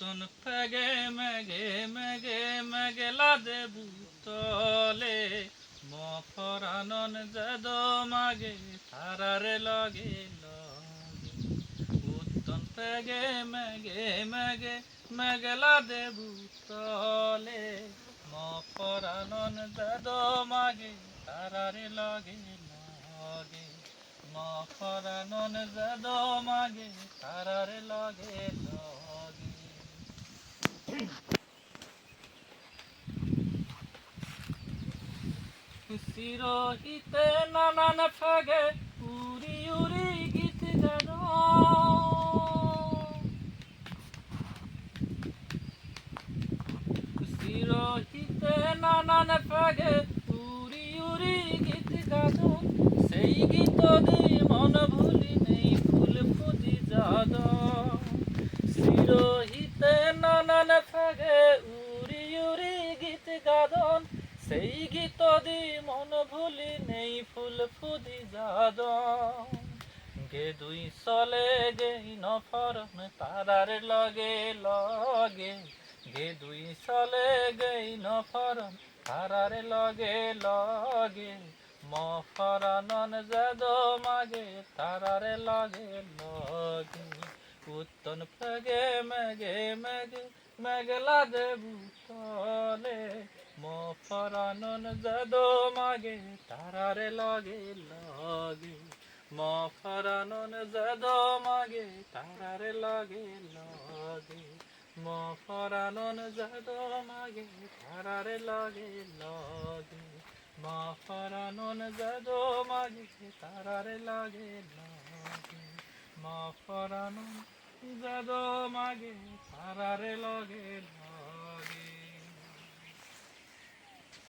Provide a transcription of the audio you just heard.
উত্তন পেগে মেগে মেগে মেঘেলা দেবু তলে মফরানন যদ মাগে তারারে লগে লগে উত্তন পেগে মেগে মেগে মেঘেলা দেবু তলে মফরানন যদ মাগে তারারে লগে লগে মফরানন যদ মাগে তারারে লগে লগে চিরহিতে নানান ফাগে উড়ি উড়ি গীত গান চিরহিতে নানান ফাগে উড়ি উড়ি গীত গান সেই গীত দি মন ভুলি নেই ফুল ফুজি যাদ চিরহিতে নানান ফাগে উড়ি উড়ি গীত গাদন সেই গীত দি মন ভুলি নেই ফুল ফুদি যাদ গে দুই চলে গেই নফরন তারার লগে লগে গে দুই চলে গেই নফরন তারার লগে লগে মফরানন যদ মাগে তারার লগে লগে উত্তন পেগে মেগে মেগে মেঘলা দেবু তলে মফরানন যদ মাগে তারারে লগে লগে মফরানন যদ মাগে তারারে লগে লগে মফরানন যদ মাগে তারারে লগে লগে মফরানন যদ মাগে তারারে লগে লগে মফরানন যদ মাগে তারারে লগে লগে